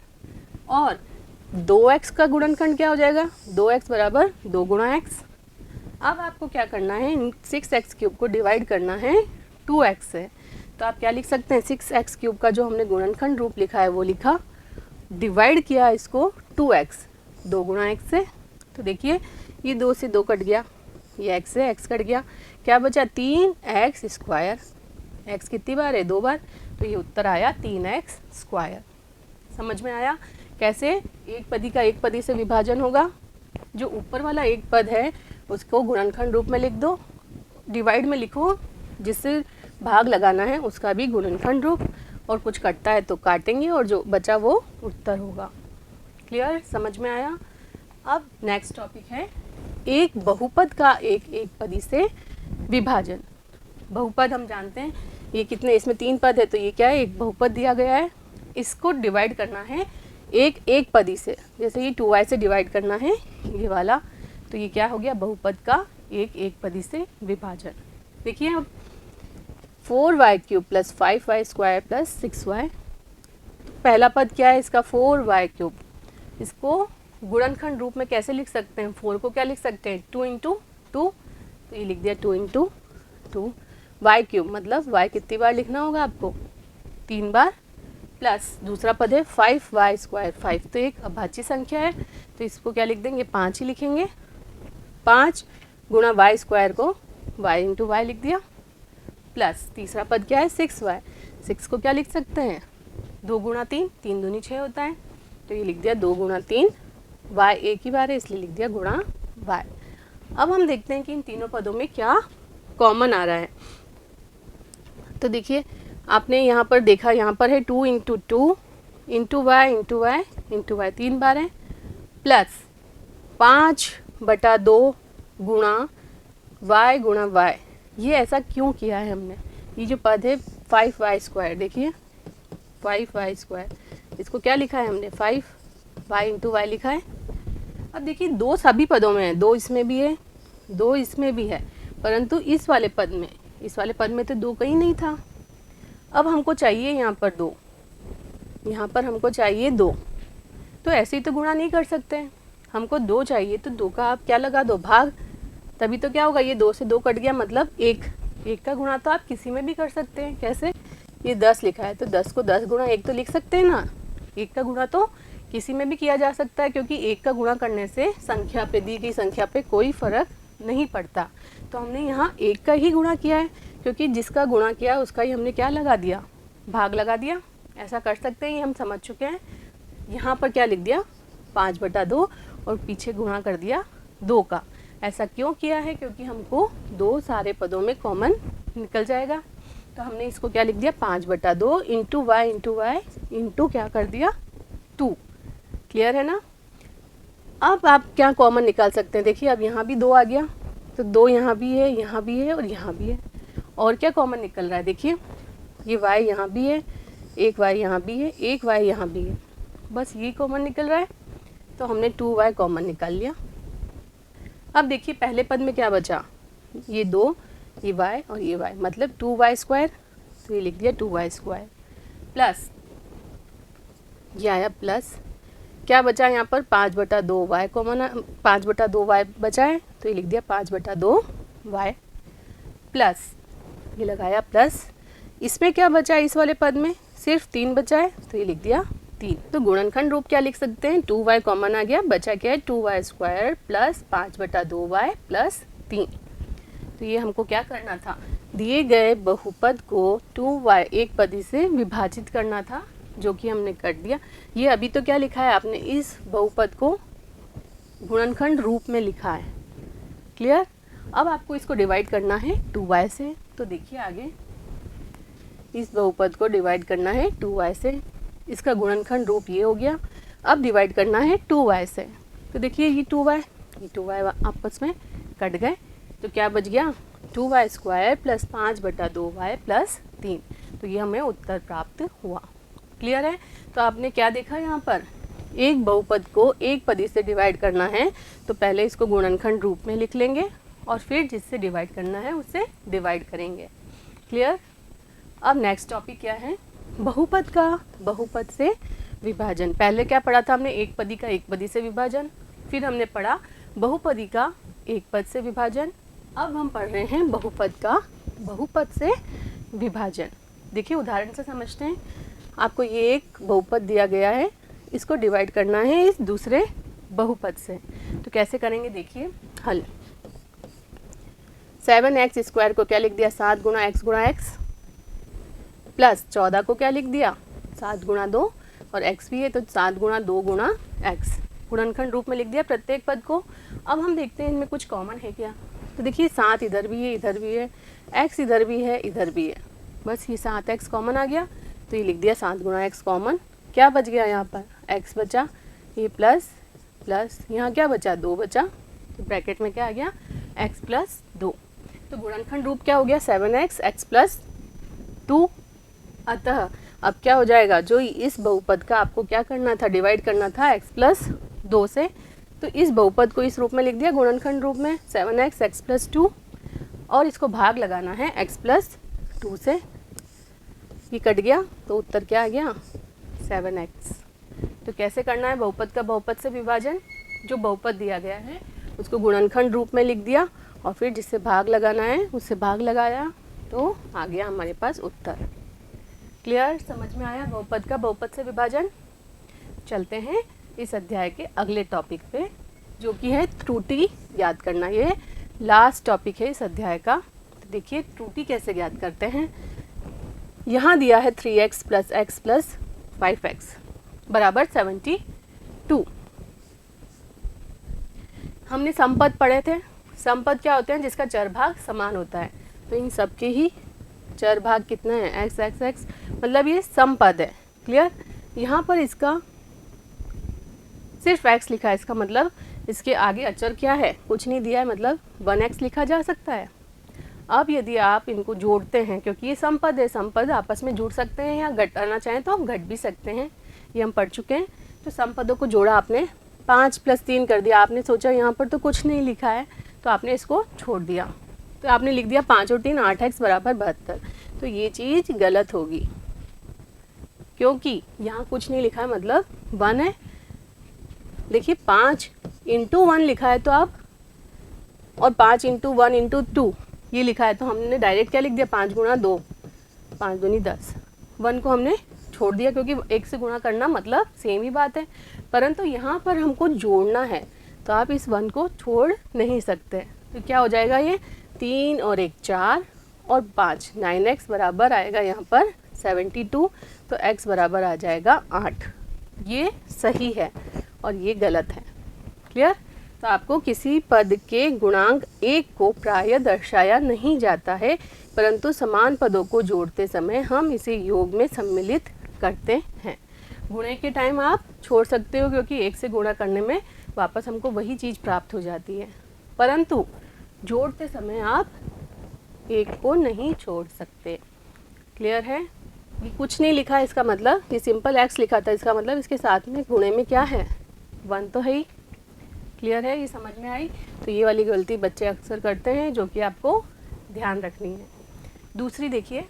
और 2x का गुणनखंड क्या हो जाएगा 2x = 2 × x। अब आपको क्या करना है 6x³ को डिवाइड करना है 2x से, तो आप क्या लिख सकते हैं 6x³ का जो हमने गुणनखंड रूप लिखा है वो लिखा, डिवाइड किया इसको 2x 2 × x से, तो देखिए ये 2 से 2 कट गया, ये x से x कट गया, क्या बचा 3x²। x कितनी बार है 2 बार, तो ये उत्तर आया 3x²। समझ में आया कैसे एक पदी का एक पदी से विभाजन होगा। जो ऊपर वाला एक पद है उसको गुणनखंड रूप में लिख दो, डिवाइड में लिखो, जिससे भाग लगाना है उसका भी गुणनखंड रूप, और कुछ कटता है तो काटेंगे और जो बचा वो उत्तर होगा। क्लियर, समझ में आया? अब नेक्स्ट टॉपिक है एक बहुपद का एक एक पदी से विभाजन। बहुपद हम जानते हैं ये कितने, इसमें 3 पद है तो ये क्या है एक बहुपद दिया गया है, इसको डिवाइड करना है एक एक पदी से, जैसे ये 2y से डिवाइड करना है ये वाला, तो ये क्या हो गया बहुपद का एक एक पदी से विभाजन। देखिए अब 4y³ plus 5y² plus 6y। पहला पद क्या है इसका 4y³। इसको गुणनखंड रूप में कैसे लिख सकते हैं? 4 को क्या लिख सकते हैं 2 × 2, तो ये लिख दिया 2 × 2। y³ मतलब y कितनी बार लिखना होगा आपको? 3 बार। प्लस दूसरा पद है 5y²। 5 तो एक अभाज्य संख्या है, तो इसको क्या लिख देंगे 5 ही लिखेंगे। 5 गुणा y² को y × y लिख दिया। प्लस तीसरा पद क्या है 6y। 6 को क्या लिख सकते हैं 2 गुणा 3, 3 दूनी 6 होता है, तो ये लिख दिया 2 गुणा 3। y एक ही बार है इसलिए लिख दिया गुणा y। अब हम देखते हैं कि इन तीनों पदों में क्या कॉमन आ रहा है। तो देखिए आपने यहाँ पर देखा, यहाँ पर है 2 × 2 × y × y × y 3 बार है, प्लस 5/2 गुणा y गुणा y। ये ऐसा क्यों किया है हमने? ये जो पद है 5y², देखिए 5y², इसको क्या लिखा है हमने 5y × y लिखा है। अब देखिए 2 सभी पदों में है, 2 इसमें भी है 2 इसमें भी है, परंतु इस वाले पद में तो 2 कहीं नहीं था। अब हमको चाहिए यहाँ पर 2, यहाँ पर हमको चाहिए 2, तो ऐसे ही तो गुणा नहीं कर सकते। हमको 2 चाहिए तो 2 का आप क्या लगा दो भाग, तभी तो क्या होगा ये 2 से 2 कट गया मतलब 1 का गुणा तो आप किसी में भी कर सकते हैं। कैसे? ये 10 लिखा है तो 10 को 10 गुणा 1 तो लिख सकते हैं ना। 1 का गुणा तो किसी में भी किया जा सकता है, क्योंकि 1 का गुणा करने से संख्या पे, दी गई संख्या पे कोई फर्क नहीं पड़ता। तो हमने यहाँ 1 का ही गुणा किया है, क्योंकि जिसका गुणा किया उसका ही हमने क्या लगा दिया, भाग लगा दिया। ऐसा कर सकते हैं, ये हम समझ चुके हैं। यहाँ पर क्या लिख दिया 5/2 और पीछे गुणा कर दिया 2 का। ऐसा क्यों किया है? क्योंकि हमको 2 सारे पदों में कॉमन निकल जाएगा। तो हमने इसको क्या लिख दिया 5/2 × y इंटू क्या कर दिया 2। क्लियर है ना? अब आप क्या कॉमन निकाल सकते हैं? देखिए अब यहाँ भी 2 आ गया, तो 2 यहाँ भी है, यहाँ भी है और यहाँ भी है। और क्या कॉमन निकल रहा है? देखिए ये y यहाँ भी है, एक y यहाँ भी है, एक y यहाँ भी है, बस ये कॉमन निकल रहा है। तो हमने 2y कॉमन निकाल लिया। अब देखिए पहले पद में क्या बचा, ये 2, ये y और ये y, मतलब 2y², तो ये लिख दिया 2y² प्लस ये आया प्लस क्या बचा यहाँ पर 5/2y कॉमन, 5/2y बचा है तो ये लिख दिया 5/2y प्लस ये लगाया प्लस। इसमें क्या बचा है? इस वाले पद में सिर्फ 3 बचा है तो ये लिख दिया 3। तो गुणनखंड रूप क्या लिख सकते हैं? 2y कॉमन आ गया, बचा क्या है 2y² प्लस 5/2y प्लस 3। तो ये हमको क्या करना था, दिए गए बहुपद को 2y एक पदी से विभाजित करना था, जो कि हमने कर दिया। ये अभी तो क्या लिखा है आपने, इस बहुपद को गुणनखंड रूप में लिखा है। क्लियर? अब आपको इसको डिवाइड करना है 2y से। तो देखिए आगे इस बहुपद को डिवाइड करना है 2y से, इसका गुणनखंड रूप ये हो गया। अब डिवाइड करना है 2y से, तो देखिए ये 2y आपस में कट गए, तो क्या बच गया 2y² प्लस 5/2y प्लस 3। तो ये हमें उत्तर प्राप्त हुआ। क्लियर है? तो आपने क्या देखा यहाँ पर, एक बहुपद को एक पदी से डिवाइड करना है तो पहले इसको गुणनखंड रूप में लिख लेंगे और फिर जिससे डिवाइड करना है उससे डिवाइड करेंगे। क्लियर? अब नेक्स्ट टॉपिक क्या है, बहुपद का बहुपद से विभाजन। पहले क्या पढ़ा था हमने, एक पदी का एक पदी से विभाजन, फिर हमने पढ़ा बहुपदी का एक पद से विभाजन। अब हम पढ़ रहे हैं बहुपद का बहुपद से विभाजन। देखिए उदाहरण से समझते हैं। आपको ये एक बहुपद दिया गया है, इसको डिवाइड करना है इस दूसरे बहुपद से, तो कैसे करेंगे देखिए हल। 7x² को क्या लिख दिया 7 गुणा x गुणा x प्लस 14 को क्या लिख दिया 7 गुणा 2 और x भी है तो 7 गुणा 2 गुणा x, गुणनखंड रूप में लिख दिया प्रत्येक पद को। अब हम देखते हैं इनमें कुछ कॉमन है क्या। तो देखिए 7 इधर भी है, इधर भी है, x इधर भी है, इधर भी है, बस ये 7x कॉमन आ गया तो ये लिख दिया 7 गुणा x कॉमन। क्या बच गया यहाँ पर x बचा, ये प्लस प्लस यहाँ क्या बचा 2 बचा, तो ब्रैकेट में क्या आ गया x प्लस 2। तो गुणनखंड रूप क्या हो गया 7x x प्लस 2। अतः अब क्या हो जाएगा, जो इस बहुपद का आपको क्या करना था डिवाइड करना था x प्लस 2 से, तो इस बहुपद को इस रूप में लिख दिया गुणनखंड रूप में 7x x प्लस 2 और इसको भाग लगाना है x प्लस 2 से ये कट गया तो उत्तर क्या आ गया 7x। तो कैसे करना है बहुपद का बहुपद से विभाजन, जो बहुपद दिया गया है उसको गुणनखंड रूप में लिख दिया और फिर जिससे भाग लगाना है उससे भाग लगाया तो आ गया हमारे पास उत्तर। क्लियर, समझ में आया बहुपद का बहुपद से विभाजन। चलते हैं इस अध्याय के अगले टॉपिक पे जो कि है त्रुटि ज्ञात करना। ये लास्ट टॉपिक है इस अध्याय का। तो देखिए त्रुटि कैसे ज्ञात करते हैं। यहाँ दिया है 3x + x + 5x बराबर 72। हमने समपद पढ़े थे। समपद क्या होते हैं, जिसका चरभाग समान होता है। तो इन सब के ही चरभाग कितना है x x x, मतलब ये समपद है। क्लियर, यहाँ पर इसका सिर्फ x लिखा है, इसका मतलब इसके आगे अचर क्या है, कुछ नहीं दिया है, मतलब 1x लिखा जा सकता है। अब यदि आप इनको जोड़ते हैं, क्योंकि ये समपद है, समपद आपस में जुड़ सकते हैं या घटाना चाहें तो हम घट भी सकते हैं, ये हम पढ़ चुके हैं। तो समपदों को जोड़ा आपने, 5 + 3 कर दिया। आपने सोचा यहाँ पर तो कुछ नहीं लिखा है तो आपने इसको छोड़ दिया, तो आपने लिख दिया 5 और 3 8x बराबर 72। तो ये चीज़ गलत होगी क्योंकि यहाँ कुछ नहीं लिखा है, मतलब 1 है। देखिए 5 × 1 लिखा है तो आप, और 5 × 1 × 2 ये लिखा है तो हमने डायरेक्ट क्या लिख दिया 5 × 2, 5 दूनी 10। 1 को हमने छोड़ दिया क्योंकि 1 से गुणा करना मतलब सेम ही बात है, परंतु यहाँ पर हमको जोड़ना है तो आप इस 1 को छोड़ नहीं सकते। तो क्या हो जाएगा, ये 3 और 1 4 और 5 9x बराबर आएगा यहाँ पर 72। तो x बराबर आ जाएगा 8। ये सही है और ये गलत है। क्लियर, तो आपको किसी पद के गुणांक 1 को प्रायः दर्शाया नहीं जाता है, परंतु समान पदों को जोड़ते समय हम इसे योग में सम्मिलित करते हैं। गुणे के टाइम आप छोड़ सकते हो क्योंकि 1 से गुणा करने में वापस हमको वही चीज़ प्राप्त हो जाती है, परंतु जोड़ते समय आप 1 को नहीं छोड़ सकते। क्लियर है, ये कुछ नहीं लिखा है, इसका मतलब ये सिंपल x लिखा था, इसका मतलब इसके साथ में गुणे में क्या है 1 तो है ही। क्लियर है, ये समझ में आई। तो ये वाली गलती बच्चे अक्सर करते हैं जो कि आपको ध्यान रखनी है। दूसरी देखिए,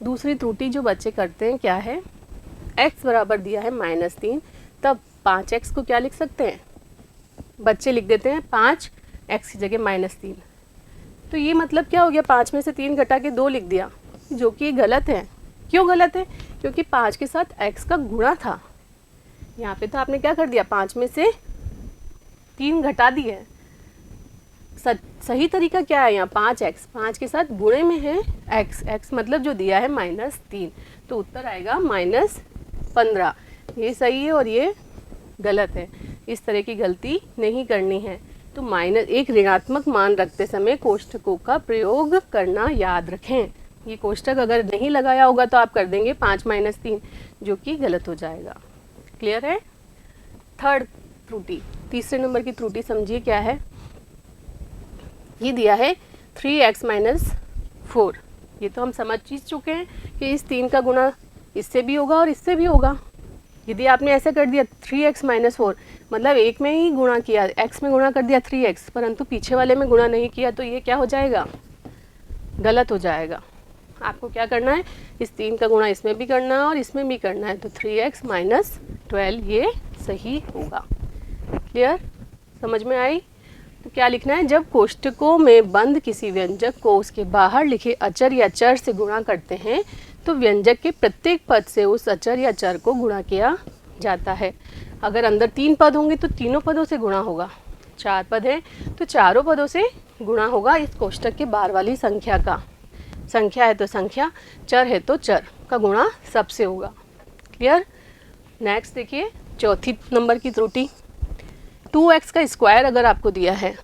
दूसरी त्रुटि जो बच्चे करते हैं क्या है, x बराबर दिया है -3, तब 5x को क्या लिख सकते हैं, बच्चे लिख देते हैं 5x की जगह -3। तो ये मतलब क्या हो गया, 5 में से 3 घटा के 2 लिख दिया, जो कि गलत है। क्यों गलत है, क्योंकि 5 के साथ x का गुणा था। यहाँ पे तो आपने क्या कर दिया, 5 में से 3 घटा दिए। सही तरीका क्या है, यहाँ 5x, 5 के साथ गुणे में है x, x मतलब जो दिया है -3, तो उत्तर आएगा -15। ये सही है और ये गलत है। इस तरह की गलती नहीं करनी है। तो एक ऋणात्मक मान रखते समय कोष्ठकों का प्रयोग करना याद रखें। ये कोष्ठक अगर नहीं लगाया होगा तो आप कर देंगे 5 - 3, जो कि गलत हो जाएगा। क्लियर है। थर्ड त्रुटि, तीसरे नंबर की त्रुटि समझिए क्या है। ये दिया है 3x - 4। ये तो हम समझ चुके हैं कि इस 3 का गुणा इससे भी होगा और इससे भी होगा। यदि आपने ऐसे कर दिया 3x - 4, मतलब एक में ही गुणा किया, x में गुणा कर दिया 3x, परंतु पीछे वाले में गुणा नहीं किया, तो ये क्या हो जाएगा, गलत हो जाएगा। आपको क्या करना है, इस 3 का गुणा इसमें भी करना है और इसमें भी करना है, तो 3x - 12 ये सही होगा। क्लियर, समझ में आई। तो क्या लिखना है, जब कोष्ठकों में बंद किसी व्यंजक को उसके बाहर लिखे अचर या चर से गुणा करते हैं तो व्यंजक के प्रत्येक पद से उस अचर या चर को गुणा किया जाता है। अगर अंदर 3 पद होंगे तो तीनों पदों से गुणा होगा, 4 पद हैं तो चारों पदों से गुणा होगा इस कोष्ठक के बाहर वाली संख्या का। संख्या है तो संख्या, चर है तो चर का गुणा सबसे होगा। क्लियर। नेक्स्ट देखिए, चौथी नंबर की त्रुटि, 2x का स्क्वायर अगर आपको दिया है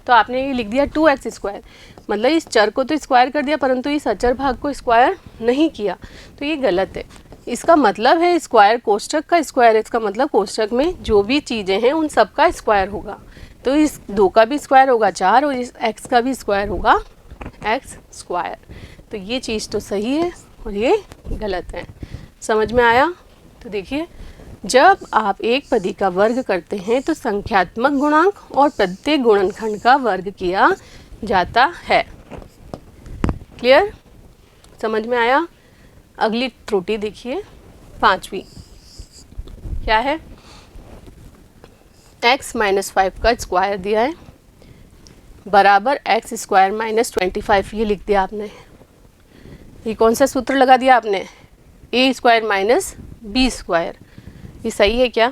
तो आपने ये लिख दिया 2x स्क्वायर, मतलब इस चर को तो स्क्वायर कर दिया परंतु इस अचर भाग को स्क्वायर नहीं किया, तो ये गलत है। इसका मतलब है स्क्वायर कोष्ठक का स्क्वायर, इसका मतलब कोष्ठक में जो भी चीज़ें हैं उन सब का स्क्वायर होगा। तो इस 2 का भी स्क्वायर होगा 4 और इस x का भी स्क्वायर होगा x स्क्वायर। तो ये चीज़ तो सही है और ये गलत है। समझ में आया। तो देखिए, जब आप एक पदी का वर्ग करते हैं तो संख्यात्मक गुणांक और प्रत्येक गुणनखंड का वर्ग किया जाता है। क्लियर, समझ में आया। अगली त्रुटि देखिए 5वीं, क्या है, x माइनस 5 का स्क्वायर दिया है बराबर एक्स स्क्वायर माइनस 25, ये लिख दिया आपने। ये कौन सा सूत्र लगा दिया आपने, ए स्क्वायर माइनस बी स्क्वायर। ये सही है क्या,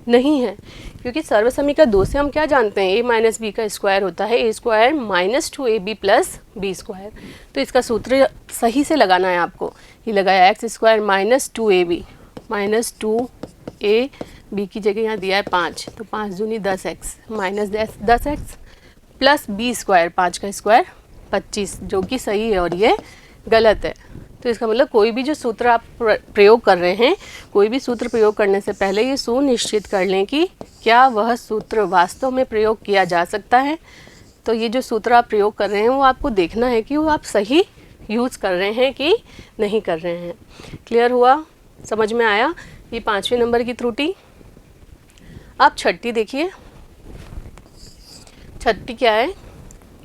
नहीं है, क्योंकि सर्वसमीकरण 2 से हम क्या जानते हैं, a माइनस बी का स्क्वायर होता है A square minus 2ab plus B square. तो इसका सूत्र सही से लगाना है आपको। ये लगाया x square minus 2ab minus 2ab की जगह यहाँ दिया है 5, तो 5 दूनी 10x minus 10x plus B square, 5 का स्क्वायर 25, जो कि सही है और ये गलत है। तो इसका मतलब कोई भी जो सूत्र आप प्रयोग कर रहे हैं, कोई भी सूत्र प्रयोग करने से पहले ये सुनिश्चित कर लें कि क्या वह सूत्र वास्तव में प्रयोग किया जा सकता है। तो ये जो सूत्र आप प्रयोग कर रहे हैं वो आपको देखना है कि वो आप सही यूज़ कर रहे हैं कि नहीं कर रहे हैं। क्लियर हुआ, समझ में आया। ये 5वें नंबर की त्रुटि। आप छठी देखिए, छठी क्या है,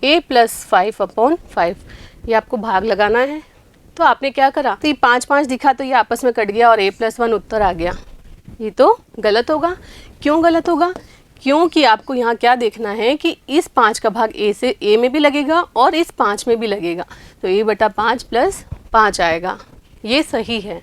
a प्लस 5/5, ये आपको भाग लगाना है। तो आपने क्या करा, तो ये 5 5 दिखा तो ये आपस में कट गया और a+1 उत्तर आ गया। ये तो गलत होगा। क्यों गलत होगा, क्योंकि आपको यहाँ क्या देखना है कि इस 5 का भाग a में भी लगेगा और इस 5 में भी लगेगा, तो a/5 प्लस 5 आएगा, ये सही है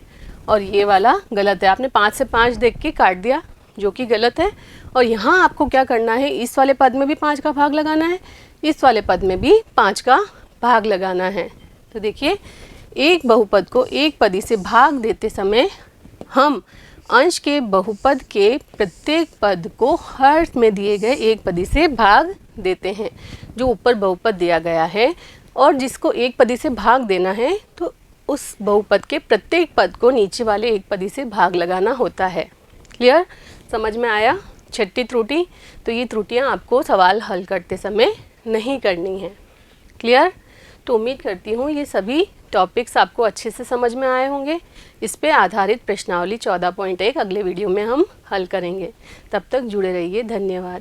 और ये वाला गलत है। आपने 5 से 5 देख के काट दिया, जो कि गलत है। और यहाँ आपको क्या करना है, इस वाले पद में भी 5 का भाग लगाना है, इस वाले पद में भी 5 का भाग लगाना है। तो देखिए, एक बहुपद को एक पदी से भाग देते समय हम अंश के बहुपद के प्रत्येक पद को हर में दिए गए एक पदी से भाग देते हैं। जो ऊपर बहुपद दिया गया है और जिसको एक पदी से भाग देना है, तो उस बहुपद के प्रत्येक पद को नीचे वाले एक पदी से भाग लगाना होता है। क्लियर, समझ में आया। छठी त्रुटि। तो ये त्रुटियां आपको सवाल हल करते समय नहीं करनी है। क्लियर, तो उम्मीद करती हूँ ये सभी टॉपिक्स आपको अच्छे से समझ में आए होंगे। इस पे आधारित प्रश्नावली 14.1 अगले वीडियो में हम हल करेंगे। तब तक जुड़े रहिए, धन्यवाद।